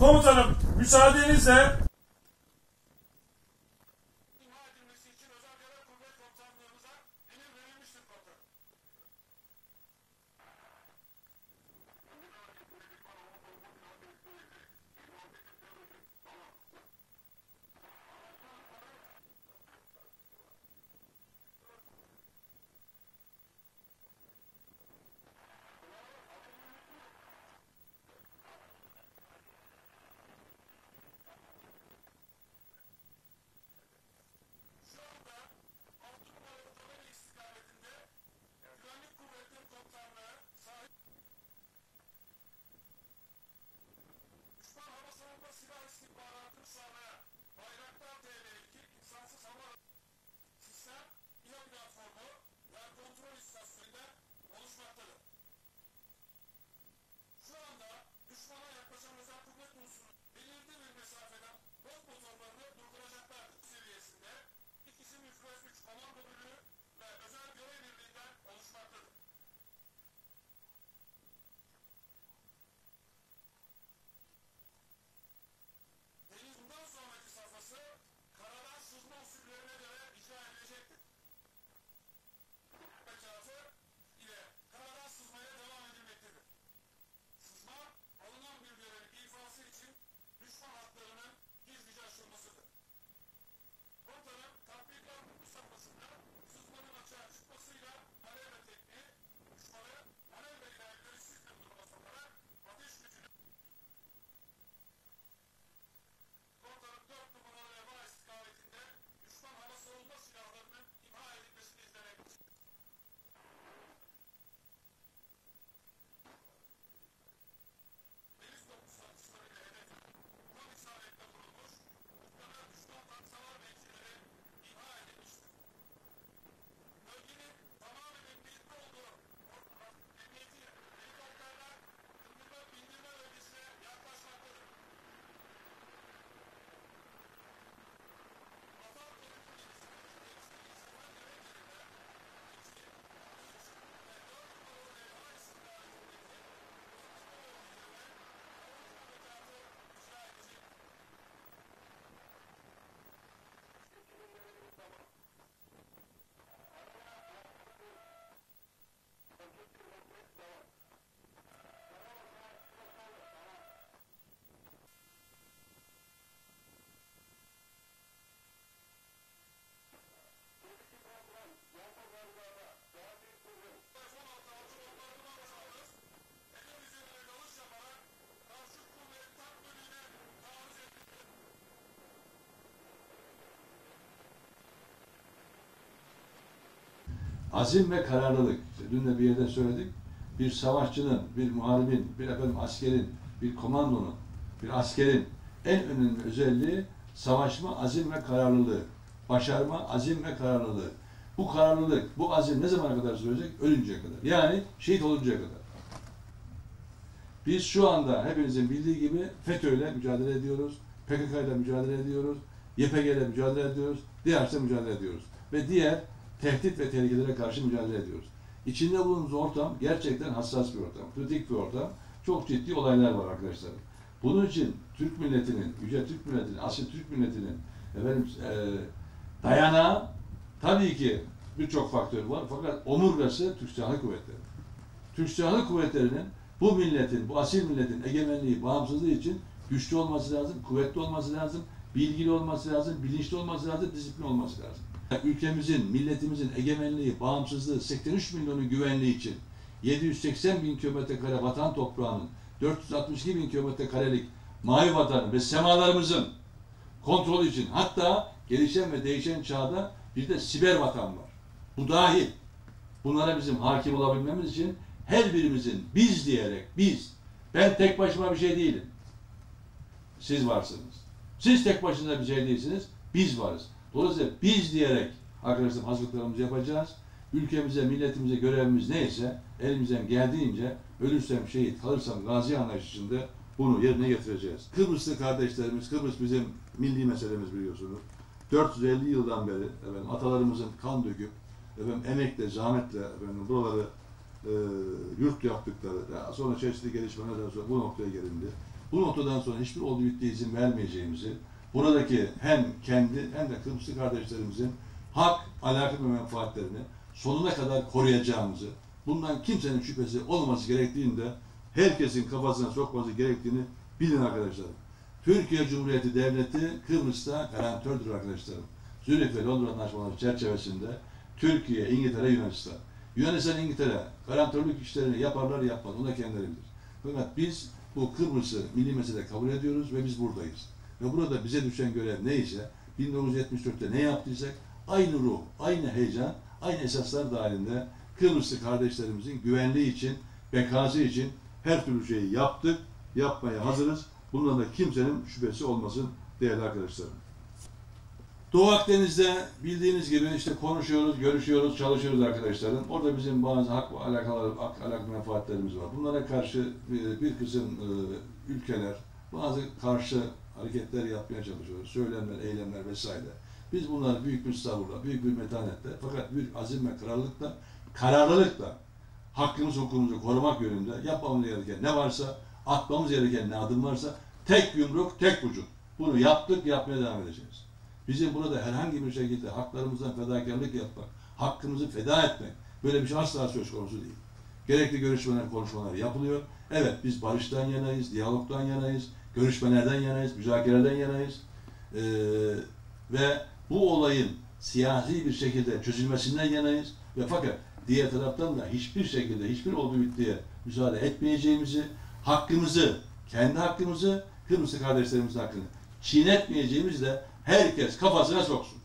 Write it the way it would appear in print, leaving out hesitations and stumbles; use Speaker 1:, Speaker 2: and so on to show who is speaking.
Speaker 1: Komutanım, müsaadenizle
Speaker 2: azim ve kararlılık. Dün de bir yerde söyledik. Bir savaşçının, bir muharibin, bir askerin, bir komandonun, bir askerin en önemli özelliği savaşma, azim ve kararlılığı. Başarma, azim ve kararlılığı. Bu kararlılık, bu azim ne zamana kadar sürecek? Ölünceye kadar. Yani şehit oluncaya kadar. Biz şu anda hepinizin bildiği gibi FETÖ'yle mücadele ediyoruz, PKK'yla mücadele ediyoruz, YPG'yle mücadele ediyoruz, DİHAÇ'la mücadele ediyoruz. Ve diğer tehdit ve tehlikelere karşı mücadele ediyoruz. İçinde bulunduğumuz ortam gerçekten hassas bir ortam, kritik bir ortam. Çok ciddi olaylar var arkadaşlar. Bunun için Türk milletinin, yüce Türk milletinin, asil Türk milletinin dayanağı tabii ki birçok faktör var. Fakat omurgası Türk Silahlı Kuvvetleri. Türk Silahlı Kuvvetleri'nin bu milletin, bu asil milletin egemenliği, bağımsızlığı için güçlü olması lazım, kuvvetli olması lazım, bilgili olması lazım, bilinçli olması lazım, disiplin olması lazım. Ülkemizin, milletimizin egemenliği, bağımsızlığı, 83 milyonun güvenliği için 780 bin kilometre kare vatan toprağının, 462 bin kilometre karelik mavi vatanın ve semalarımızın kontrolü için, hatta gelişen ve değişen çağda bir de siber vatan var. Bu dahil. Bunlara bizim hakim olabilmemiz için her birimizin biz diyerek, ben tek başıma bir şey değilim. Siz varsınız. Siz tek başına bir şey değilsiniz, biz varız. Dolayısıyla biz diyerek arkadaşlar hazırlıklarımızı yapacağız. Ülkemize, milletimize görevimiz neyse elimizden geldiğince ölürsem şehit, kalırsam gazi anlayışı içinde bunu yerine getireceğiz. Kıbrıslı kardeşlerimiz, Kıbrıs bizim milli meselemiz biliyorsunuz. 450 yıldan beri atalarımızın kan döküp emekle, zahmetle buraları yurt yaptıkları, daha sonra çeşitli gelişmelerden sonra bu noktaya gelindi. Bu noktadan sonra hiçbir olduğu bittiği izin vermeyeceğimizi, buradaki hem kendi hem de Kıbrıslı kardeşlerimizin hak, alaka ve menfaatlerini sonuna kadar koruyacağımızı, bundan kimsenin şüphesi olmaması gerektiğini de herkesin kafasına sokması gerektiğini bilin arkadaşlarım. Türkiye Cumhuriyeti Devleti Kıbrıs'ta garantördür arkadaşlarım. Zürih ve Londra Anlaşmaları çerçevesinde Türkiye, İngiltere, Yunanistan. Yunanistan, İngiltere garantörlük işlerini yaparlar yapmaz. Onu da kendileri bilir. Fakat biz bu Kıbrıs'ı milli mesele kabul ediyoruz ve biz buradayız. Ve burada bize düşen görev neyse, 1974'te ne yaptıysak aynı ruh, aynı heyecan, aynı esaslar dahilinde Kıbrıslı kardeşlerimizin güvenliği için, bekası için her türlü şeyi yaptık, yapmaya hazırız. Bundan da kimsenin şüphesi olmasın değerli arkadaşlarım. Doğu Akdeniz'de bildiğiniz gibi işte konuşuyoruz, görüşüyoruz, çalışıyoruz arkadaşlarım. Orada bizim bazı hak ve alakalı menfaatlerimiz var. Bunlara karşı bir kısım ülkeler bazı karşı hareketler yapmaya çalışıyoruz. Söylemler, eylemler vesaire. Biz bunları büyük bir sabırla, büyük bir metanetle fakat büyük azim ve kararlılıkla hakkımız, hukukumuzu korumak yönünde yapmamız gereken ne varsa, atmamız gereken ne adım varsa tek yumruk, tek vücut. Bunu yaptık, yapmaya devam edeceğiz. Bizim burada herhangi bir şekilde haklarımızdan fedakarlık yapmak, hakkımızı feda etmek, böyle bir şey asla söz konusu değil. Gerekli görüşmeler, konuşmalar yapılıyor. Evet, biz barıştan yanayız, diyalogdan yanayız, görüşmelerden yanayız, müzakereden yanayız. Ve bu olayın siyasi bir şekilde çözülmesinden yanayız. Ve fakat diğer taraftan da hiçbir şekilde, hiçbir olduğu bittiye müsaade etmeyeceğimizi, hakkımızı, kendi hakkımızı, Kıbrıslı kardeşlerimizin hakkını çiğnetmeyeceğimizi de herkes kafasına soksun.